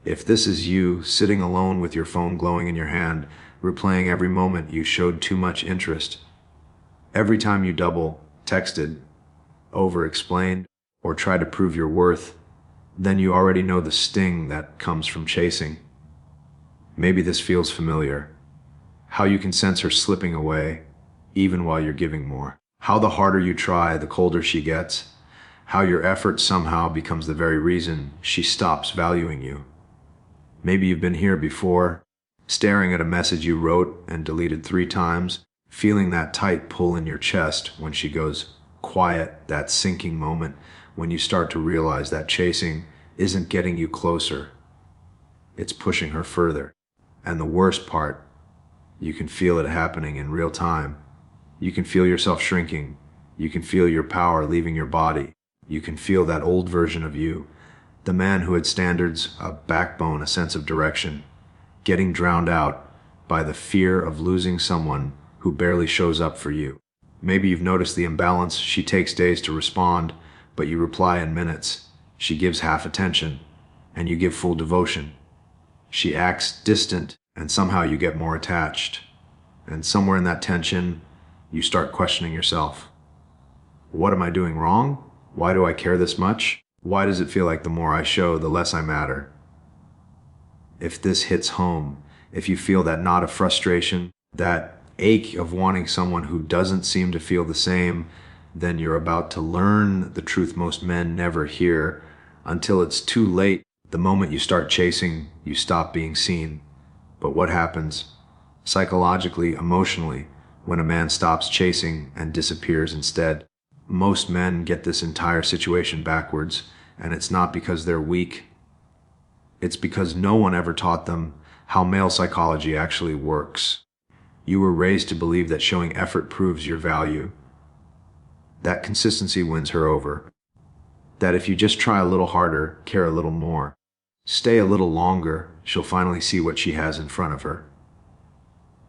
If this is you, sitting alone with your phone glowing in your hand, replaying every moment you showed too much interest, every time you double, texted, over-explained, or tried to prove your worth, then you already know the sting that comes from chasing. Maybe this feels familiar. How you can sense her slipping away, even while you're giving more. How the harder you try, the colder she gets. How your effort somehow becomes the very reason she stops valuing you. Maybe you've been here before, staring at a message you wrote and deleted 3 times, feeling that tight pull in your chest when she goes quiet, that sinking moment when you start to realize that chasing isn't getting you closer, it's pushing her further. And the worst part, you can feel it happening in real time. You can feel yourself shrinking. You can feel your power leaving your body. You can feel that old version of you, the man who had standards, a backbone, a sense of direction, getting drowned out by the fear of losing someone who barely shows up for you. Maybe you've noticed the imbalance. She takes days to respond, but you reply in minutes. She gives half attention, and you give full devotion. She acts distant, and somehow you get more attached. And somewhere in that tension, you start questioning yourself. What am I doing wrong? Why do I care this much? Why does it feel like the more I show, the less I matter? If this hits home, if you feel that knot of frustration, that ache of wanting someone who doesn't seem to feel the same, then you're about to learn the truth most men never hear until it's too late. The moment you start chasing, you stop being seen. But what happens psychologically, emotionally, when a man stops chasing and disappears instead? Most men get this entire situation backwards, and it's not because they're weak. It's because no one ever taught them how male psychology actually works. You were raised to believe that showing effort proves your value. That consistency wins her over. That if you just try a little harder, care a little more, stay a little longer, she'll finally see what she has in front of her.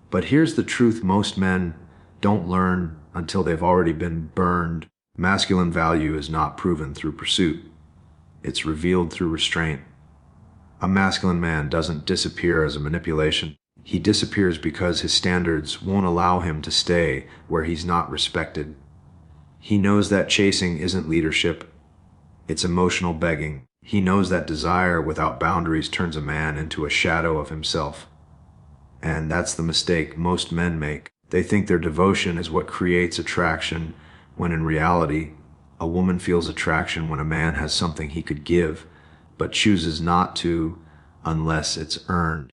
But here's the truth most men don't learn until they've already been burned. Masculine value is not proven through pursuit. It's revealed through restraint. A masculine man doesn't disappear as a manipulation. He disappears because his standards won't allow him to stay where he's not respected. He knows that chasing isn't leadership. It's emotional begging. He knows that desire without boundaries turns a man into a shadow of himself. And that's the mistake most men make. They think their devotion is what creates attraction, when in reality, a woman feels attraction when a man has something he could give, but chooses not to unless it's earned.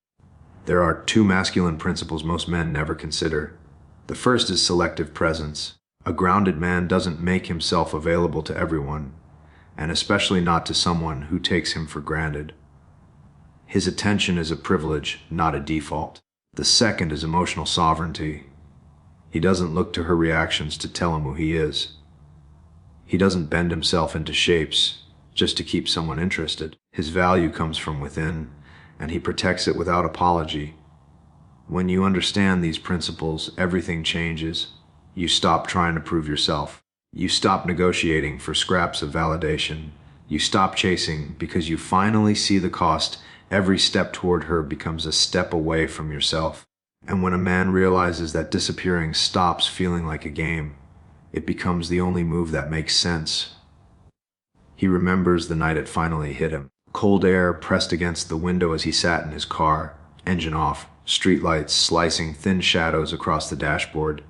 There are 2 masculine principles most men never consider. The first is selective presence. A grounded man doesn't make himself available to everyone, and especially not to someone who takes him for granted. His attention is a privilege, not a default. The second is emotional sovereignty. He doesn't look to her reactions to tell him who he is. He doesn't bend himself into shapes just to keep someone interested. His value comes from within, and he protects it without apology. When you understand these principles, everything changes. You stop trying to prove yourself. You stop negotiating for scraps of validation. You stop chasing because you finally see the cost. Every step toward her becomes a step away from yourself. And when a man realizes that disappearing stops feeling like a game, it becomes the only move that makes sense. He remembers the night it finally hit him. Cold air pressed against the window as he sat in his car, engine off, streetlights slicing thin shadows across the dashboard.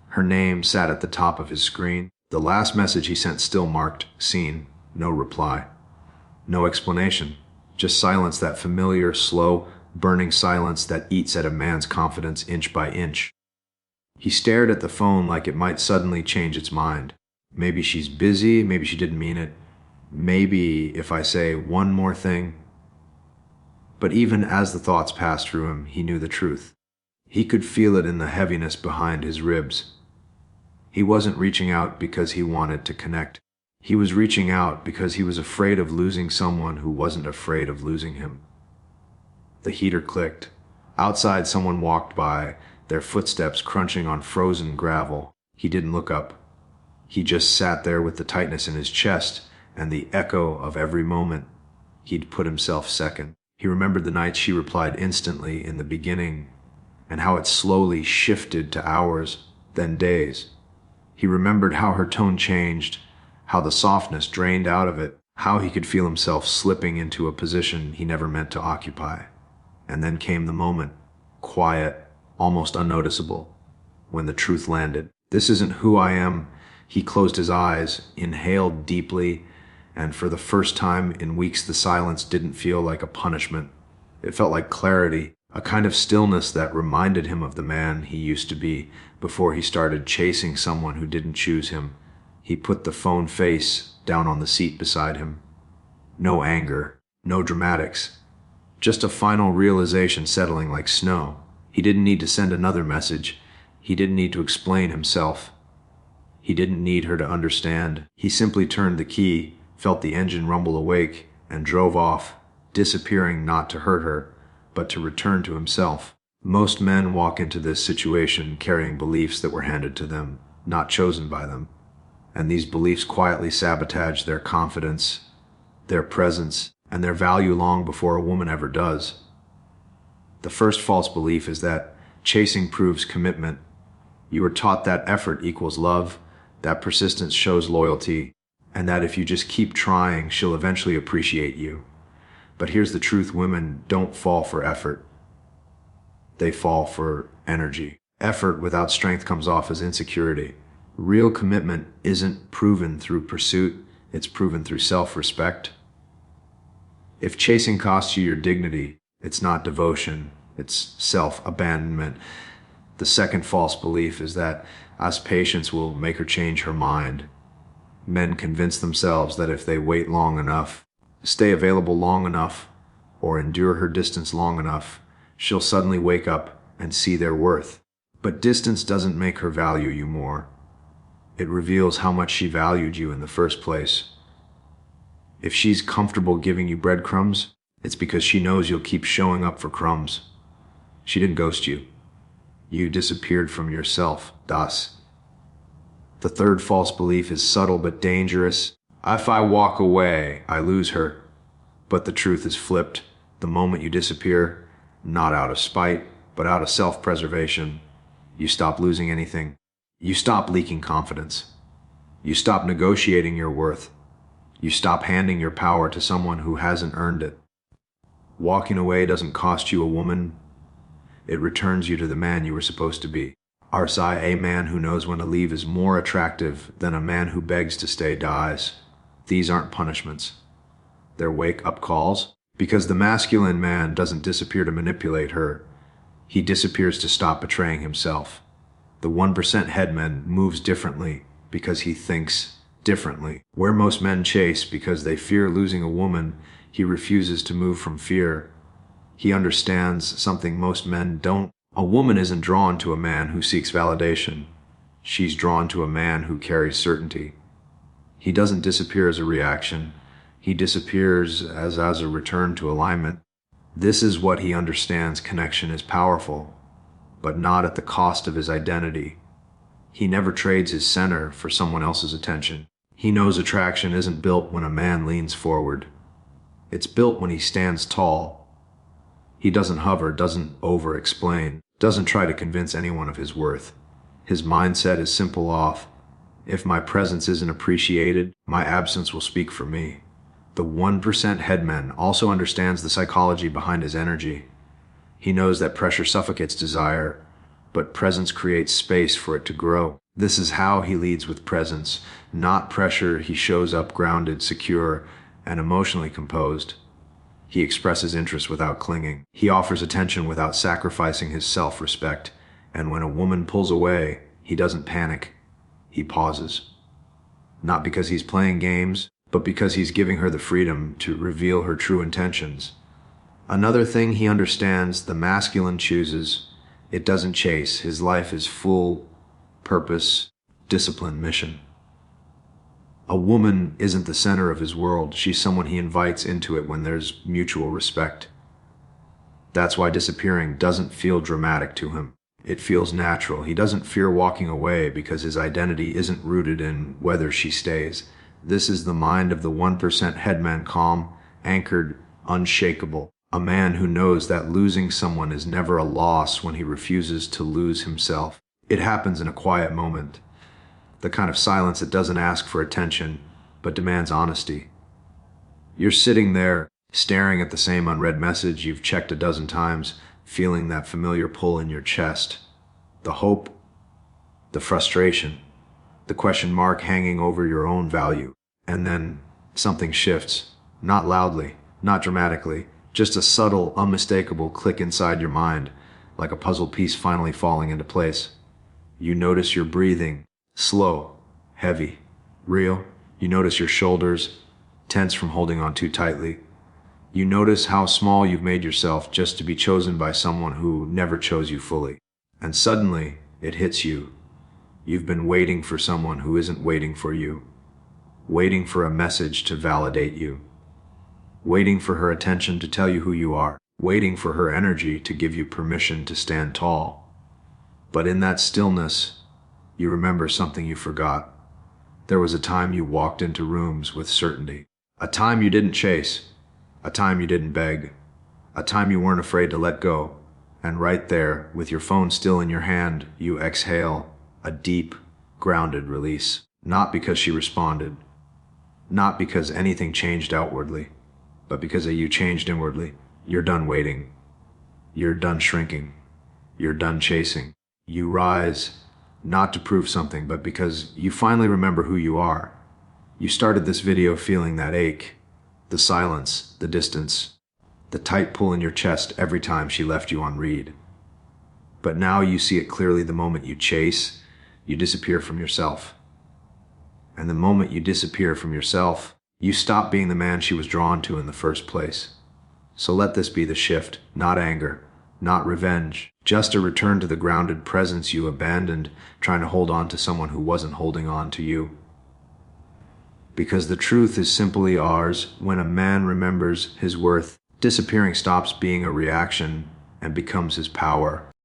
Her name sat at the top of his screen. The last message he sent still marked seen, no reply. No explanation, just silence, that familiar, slow, burning silence that eats at a man's confidence inch by inch. He stared at the phone like it might suddenly change its mind. Maybe she's busy, maybe she didn't mean it. Maybe if I say one more thing. But even as the thoughts passed through him, he knew the truth. He could feel it in the heaviness behind his ribs. He wasn't reaching out because he wanted to connect. He was reaching out because he was afraid of losing someone who wasn't afraid of losing him. The heater clicked. Outside, someone walked by, their footsteps crunching on frozen gravel. He didn't look up. He just sat there with the tightness in his chest and the echo of every moment he'd put himself second. He remembered the nights she replied instantly in the beginning, and how it slowly shifted to hours, then days. He remembered how her tone changed, how the softness drained out of it, how he could feel himself slipping into a position he never meant to occupy. And then came the moment, quiet, almost unnoticeable, when the truth landed. This isn't who I am. He closed his eyes, inhaled deeply, and for the first time in weeks the silence didn't feel like a punishment. It felt like clarity, a kind of stillness that reminded him of the man he used to be before he started chasing someone who didn't choose him. He put the phone face down on the seat beside him. No anger, no dramatics, just a final realization settling like snow. He didn't need to send another message. He didn't need to explain himself. He didn't need her to understand. He simply turned the key, felt the engine rumble awake, and drove off, disappearing not to hurt her, but to return to himself. Most men walk into this situation carrying beliefs that were handed to them, not chosen by them. And these beliefs quietly sabotage their confidence, their presence, and their value long before a woman ever does. The first false belief is that chasing proves commitment. You were taught that effort equals love, that persistence shows loyalty, and that if you just keep trying, she'll eventually appreciate you. But here's the truth: women don't fall for effort. They fall for energy. Effort without strength comes off as insecurity. Real commitment isn't proven through pursuit, it's proven through self-respect. If chasing costs you your dignity, it's not devotion, it's self-abandonment. The second false belief is that us patience will make her change her mind. Men convince themselves that if they wait long enough, stay available long enough, or endure her distance long enough, she'll suddenly wake up and see their worth. But distance doesn't make her value you more. It reveals how much she valued you in the first place. If she's comfortable giving you breadcrumbs, it's because she knows you'll keep showing up for crumbs. She didn't ghost you. You disappeared from yourself, das. The third false belief is subtle but dangerous. If I walk away, I lose her. But the truth is flipped. The moment you disappear, not out of spite, but out of self-preservation, you stop losing anything. You stop leaking confidence. You stop negotiating your worth. You stop handing your power to someone who hasn't earned it. Walking away doesn't cost you a woman. It returns you to the man you were supposed to be. Arsai, a man who knows when to leave is more attractive than a man who begs to stay dies. These aren't punishments. They're wake-up calls. Because the masculine man doesn't disappear to manipulate her. He disappears to stop betraying himself. The 1% headman moves differently because he thinks differently. Where most men chase because they fear losing a woman, he refuses to move from fear. He understands something most men don't. A woman isn't drawn to a man who seeks validation. She's drawn to a man who carries certainty. He doesn't disappear as a reaction. He disappears as a return to alignment. This is what he understands: connection is powerful, but not at the cost of his identity. He never trades his center for someone else's attention. He knows attraction isn't built when a man leans forward. It's built when he stands tall. He doesn't hover, doesn't over-explain, doesn't try to convince anyone of his worth. His mindset is simple off. If my presence isn't appreciated, my absence will speak for me. The 1% headman also understands the psychology behind his energy. He knows that pressure suffocates desire, but presence creates space for it to grow. This is how he leads with presence, not pressure. He shows up grounded, secure, and emotionally composed. He expresses interest without clinging. He offers attention without sacrificing his self-respect. And when a woman pulls away, he doesn't panic. He pauses. Not because he's playing games, but because he's giving her the freedom to reveal her true intentions. Another thing he understands: the masculine chooses. It doesn't chase. His life is full, purpose, discipline, mission. A woman isn't the center of his world. She's someone he invites into it when there's mutual respect. That's why disappearing doesn't feel dramatic to him. It feels natural. He doesn't fear walking away because his identity isn't rooted in whether she stays. This is the mind of the 1% headman: calm, anchored, unshakable. A man who knows that losing someone is never a loss when he refuses to lose himself. It happens in a quiet moment, the kind of silence that doesn't ask for attention, but demands honesty. You're sitting there, staring at the same unread message you've checked a dozen times, feeling that familiar pull in your chest. The hope, the frustration, the question mark hanging over your own value. And then something shifts. Not loudly, not dramatically, just a subtle, unmistakable click inside your mind, like a puzzle piece finally falling into place. You notice your breathing, slow, heavy, real. You notice your shoulders, tense from holding on too tightly. You notice how small you've made yourself just to be chosen by someone who never chose you fully. And suddenly, it hits you. You've been waiting for someone who isn't waiting for you. Waiting for a message to validate you. Waiting for her attention to tell you who you are. Waiting for her energy to give you permission to stand tall. But in that stillness, you remember something you forgot. There was a time you walked into rooms with certainty. A time you didn't chase. A time you didn't beg. A time you weren't afraid to let go. And right there, with your phone still in your hand, you exhale a deep, grounded release. Not because she responded. Not because anything changed outwardly, but because you changed inwardly. You're done waiting. You're done shrinking. You're done chasing. You rise, not to prove something, but because you finally remember who you are. You started this video feeling that ache, the silence, the distance, the tight pull in your chest every time she left you on read. But now you see it clearly. The moment you chase, you disappear from yourself. And the moment you disappear from yourself, you stop being the man she was drawn to in the first place. So let this be the shift, not anger, not revenge, just a return to the grounded presence you abandoned, trying to hold on to someone who wasn't holding on to you. Because the truth is simply ours. When a man remembers his worth, disappearing stops being a reaction and becomes his power.